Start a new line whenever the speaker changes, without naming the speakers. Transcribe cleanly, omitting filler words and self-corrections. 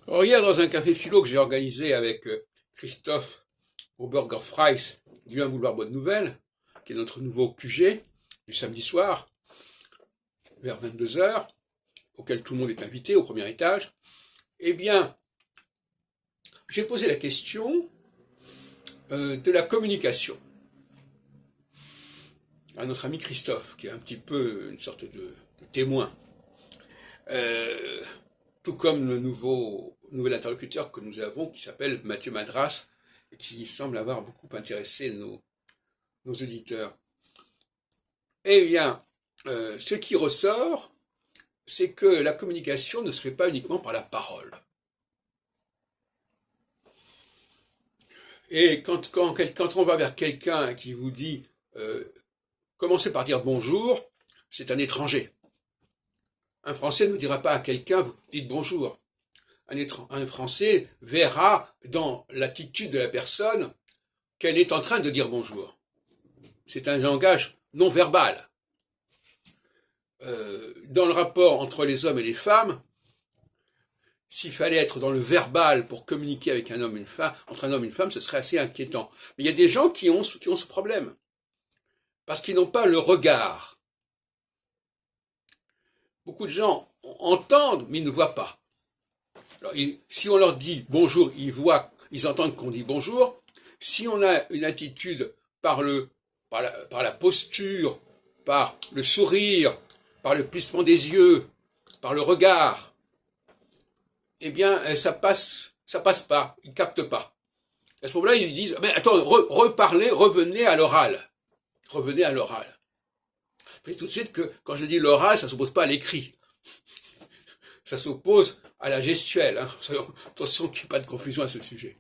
Alors hier, dans un café philo que j'ai organisé avec Christophe au Burger Fries du 1 boulevard Bonne Nouvelle, qui est notre nouveau QG du samedi soir, vers 22 heures, auquel tout le monde est invité au premier étage, eh bien, j'ai posé la question de la communication à notre ami Christophe, qui est un petit peu une sorte de témoin. Euh, Tout comme le nouvel interlocuteur que nous avons, qui s'appelle Mathieu Madras, et qui semble avoir beaucoup intéressé nos auditeurs. Eh bien, ce qui ressort, c'est que la communication ne se fait pas uniquement par la parole. Et quand on va vers quelqu'un qui vous dit commencez par dire bonjour, c'est un étranger. Un Français ne dira pas à quelqu'un vous dites bonjour. Un Français verra dans l'attitude de la personne qu'elle est en train de dire bonjour. C'est un langage non verbal. Dans le rapport entre les hommes et les femmes, s'il fallait être dans le verbal pour communiquer avec un homme et une femme, entre un homme et une femme, ce serait assez inquiétant. Mais il y a des gens qui ont ce problème, parce qu'ils n'ont pas le regard. Beaucoup de gens entendent, mais ils ne voient pas. Alors, si on leur dit bonjour, ils entendent qu'on dit bonjour. Si on a une attitude par la posture, par le sourire, par le plissement des yeux, par le regard, eh bien, ça passe pas, ils captent pas. À ce moment-là, ils disent, mais attends, revenez à l'oral. Revenez à l'oral. Je dis tout de suite que quand je dis l'oral, ça ne s'oppose pas à l'écrit. Ça s'oppose à la gestuelle. Hein. Attention qu'il n'y ait pas de confusion à ce sujet.